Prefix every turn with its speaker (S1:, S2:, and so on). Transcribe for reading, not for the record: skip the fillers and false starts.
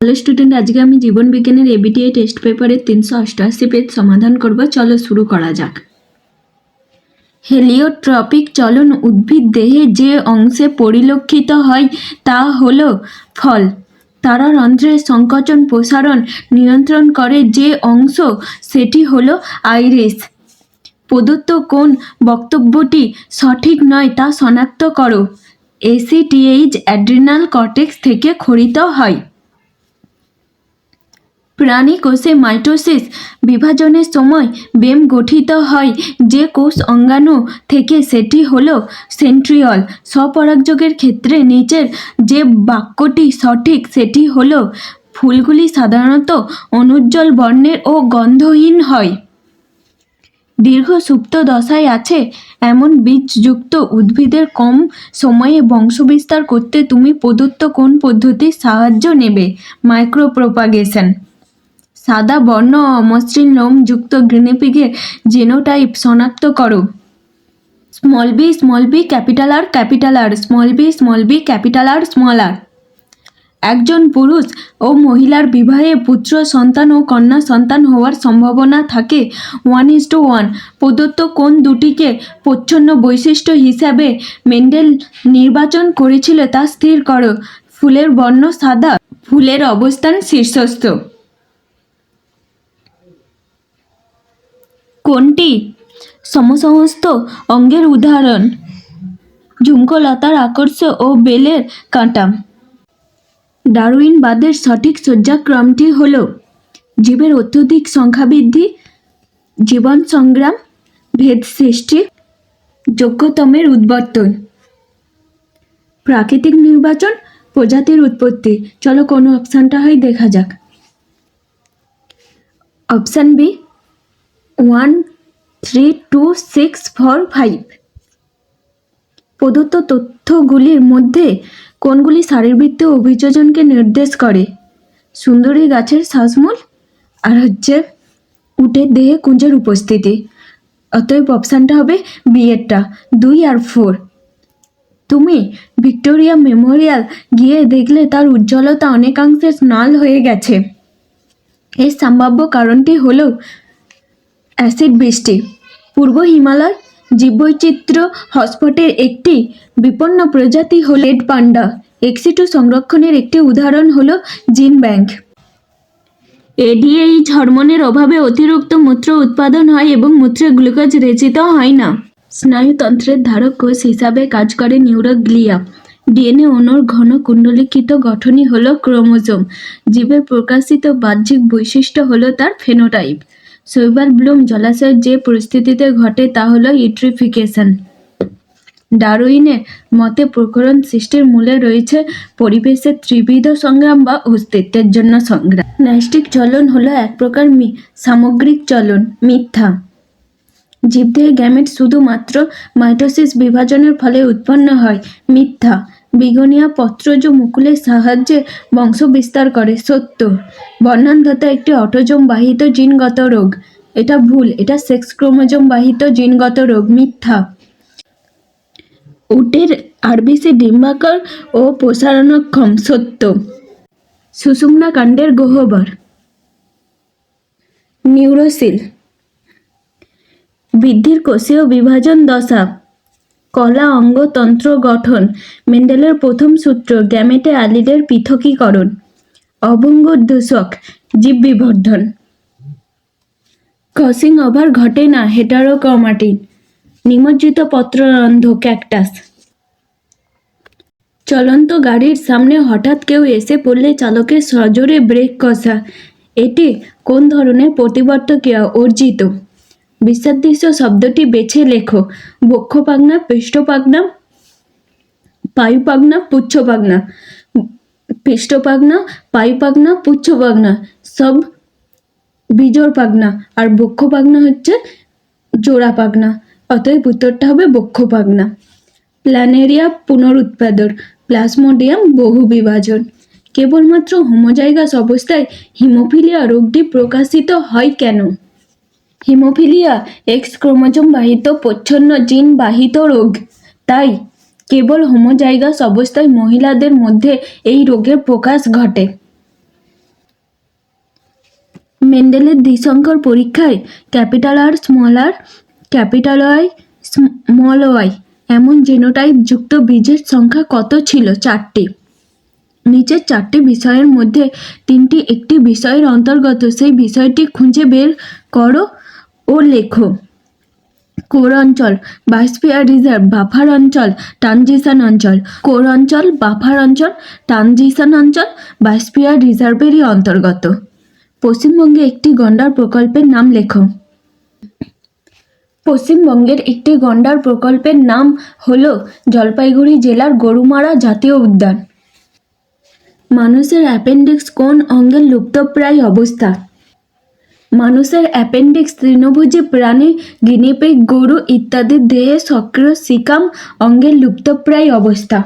S1: Hello student, আজকে আমি জীবন বিজ্ঞানের এবিটিআই টেস্ট পেপারের 388 পেজ সমাধান করব। চলো শুরু করা যাক। হেলিওট্রপিক চলন উদ্ভিদ দেহে যে অংশে পরিলক্ষিত হয় তা হলো ফল। তারারন্ধ্রের সংকোচন প্রসারণ নিয়ন্ত্রণ করে যে অংশ সেটি হলো আইরিস। প্রদত্ত কোন বক্তব্যটি সঠিক নয় তা শনাক্ত করো। এসিটিএইচ অ্যাড্রিনাল কর্টেক্স থেকে ক্ষরিত হয়। প্রাণী কোষে মাইটোসিস বিভাজনের সময় বেম গঠিত হয় যে কোষ অঙ্গাণু থেকে, সেটি হলো সেন্ট্রিওল। স্বপরাগযোগের ক্ষেত্রে নিচের যে বাক্যটি সঠিক সেটি হলো ফুলগুলি সাধারণত অনুজ্জ্বল বর্ণের ও গন্ধহীন হয়। দীর্ঘ সুপ্ত দশায় আছে এমন বীজযুক্ত উদ্ভিদের কম সময়ে বংশবিস্তার করতে তুমি প্রদত্ত কোন পদ্ধতির সাহায্য নেবে? মাইক্রোপ্রোপাগেশন। সাদা বর্ণ ও অমসৃণ লোমযুক্ত গিনিপিগের জিনোটাইপ শনাক্ত করো। Small b capital R capital R, small b capital R small r. একজন পুরুষ ও মহিলার বিবাহে পুত্র সন্তান ও কন্যা সন্তান হওয়ার সম্ভাবনা থাকে 1:1। প্রদত্ত কোন দুটিকে প্রচ্ছন্ন বৈশিষ্ট্য হিসাবে মেন্ডেল নির্বাচন করেছিল তা স্থির করো। ফুলের বর্ণ সাদা, ফুলের অবস্থান শীর্ষস্থ। কোনটি সমসমস্ত অঙ্গের উদাহরণ? ঝুমকোলতার আকর্ষ ও বেলের কাঁটা। ডারউইনবাদের সঠিক সজ্জাক্রমটি হল জীবের অত্যধিক সংখ্যাবৃদ্ধি, জীবন সংগ্রাম, ভেদ সৃষ্টি, যোগ্যতমের উদ্বর্তন। প্রাকৃতিক নির্বাচন, প্রজাতির উৎপত্তি। চলো কোনো অপশানটা হয় দেখা যাক। Option B 1, 3, 2, 6, 4, 5। প্রদত্ত তথ্যগুলির মধ্যে কোনগুলি শারীরবৃত্তীয় অভিযোজনকে নির্দেশ করে? সুন্দরী গাছের শ্বাসমূল আর উটের দেহে কুঞ্জের উপস্থিতি। অতএব অপশানটা হবে বি এরটা, 2 আর 4। তুমি ভিক্টোরিয়া মেমোরিয়াল গিয়ে দেখলে তার উজ্জ্বলতা অনেকাংশে ম্লান হয়ে গেছে। এর সম্ভাব্য কারণটি হল অ্যাসিড বৃষ্টি। পূর্ব হিমালয় জীববৈচিত্র্য হটস্পটের একটি বিপন্ন প্রজাতি হল রেড পান্ডা। এক্সিটু সংরক্ষণের একটি উদাহরণ হল জিন ব্যাংক। এডিএইচ হরমোনের অভাবে অতিরিক্ত মূত্র উৎপাদন হয় এবং মূত্রে গ্লুকোজ রেচিত হয় না। স্নায়ুতন্ত্রের ধারক কোষ হিসাবে কাজ করে নিউরোগ্লিয়া। ডিএনএ অণুর ঘন কুণ্ডলীকৃত গঠনই হলো ক্রোমোজোম। জীবের প্রকাশিত বাহ্যিক বৈশিষ্ট্য হলো তার ফেনোটাইপ। শৈবাল ব্লুম জলাশয়ের যে পরিস্থিতিতে ঘটে তা হলো ইউট্রিফিকেশন। ডারউইনের মতে প্রকরণ সৃষ্টির মূলে রয়েছে পরিবেশের ত্রিবিধ সংগ্রাম বা অস্তিত্বের জন্য সংগ্রাম। ন্যাস্টিক চলন হলো এক প্রকার সামগ্রিক চলন। মিথ্যা। জীবদেহে গ্যামেট শুধুমাত্র মাইটোসিস বিভাজনের ফলে উৎপন্ন হয়। মিথ্যা। বিগোনিয়া পত্রজ মুকুলের সাহায্যে বংশ বিস্তার করে। সত্য। বর্ণান্ধতা একটি অটোজোম বাহিত জিনগত রোগ। এটা ভুল, এটা সেক্স ক্রোমোজোম বাহিত জিনগত রোগ। মিথ্যা। উটের আরবিসি ডিম্বাকার ও প্রসারণক্ষম। সত্য। সুষুম্না কাণ্ডের গহ্বর। নিউরোসিল। বৃদ্ধির কোষীয় বিভাজন দশা। কলা অঙ্গতন্ত্র গঠন। মেন্ডেলের প্রথম সূত্র গ্যামেটে অ্যালিলের পৃথকীকরণ। অভঙ্গ দূষক জীব বিবর্ধন। ক্রসিং ওভার ঘটে না হেটারোক্রোমাটিন। নিমজ্জিত পত্ররন্ধ্র ক্যাকটাস। চলন্ত গাড়ির সামনে হঠাৎ কেউ এসে পড়লে চালকের সজোরে ব্রেক কষা। এটি কোন ধরনের প্রতিবর্ত ক্রিয়া? অর্জিত। বিসাদৃশ্য শব্দটি বেছে লেখো। বক্ষপাগনা, পৃষ্ঠপাগনা, পায়ুপাগনা, পুচ্ছপাগনা। পৃষ্ঠপাগনা, পায়ুপাগনা, পুচ্ছপাগনা সব বিজোড় পাগনা, আর বক্ষপাগনা হচ্ছে জোড়া পাগনা। অতএব উত্তরটা হবে বক্ষপাগনা। প্ল্যানেরিয়া পুনরুৎপাদন। প্লাজমোডিয়াম বহু বিভাজন। কেবলমাত্র হোমোজাইগাস অবস্থায় হিমোফিলিয়া রোগটি প্রকাশিত হয় কেন? হিমোফিলিয়া এক্স ক্রোমোজোম বাহিত প্রচ্ছন্ন জিন বাহিত রোগ, তাই কেবল হোমোজাইগাস অবস্থায় মহিলাদের মধ্যে এই রোগের প্রকাশ ঘটে। মেন্ডেলের দ্বিসংখ্যার পরীক্ষায় capital R, capital Y, small Y এমন জিনোটাইপ যুক্ত বীজের সংখ্যা কত ছিল? 4টি। নিচের 4টি বিষয়ের মধ্যে 3টি একটি বিষয়ের অন্তর্গত, সেই বিষয়টি খুঁজে বের করো ও লেখো। কোর অঞ্চল, বায়োস্ফিয়ার রিজার্ভ, বাফার অঞ্চল, ট্রানজিশন অঞ্চল। কোর অঞ্চল, বাফার অঞ্চল, ট্রানজিশন অঞ্চল বায়োস্ফিয়ার রিজার্ভেরই অন্তর্গত। পশ্চিমবঙ্গে একটি গন্ডার প্রকল্পের নাম লেখো। পশ্চিমবঙ্গের একটি গন্ডার প্রকল্পের নাম হলো জলপাইগুড়ি জেলার গরুমারা জাতীয় উদ্যান। মানুষের অ্যাপেন্ডিক্স কোন অঙ্গের লুপ্তপ্রায় অবস্থা? মানুষের অ্যাপেন্ডিক্স তৃণভোজী প্রাণী, গিনিপিগ, গরু ইত্যাদির দেহে সক্রিয় সিকাম অঙ্গের লুপ্তপ্রায় অবস্থা।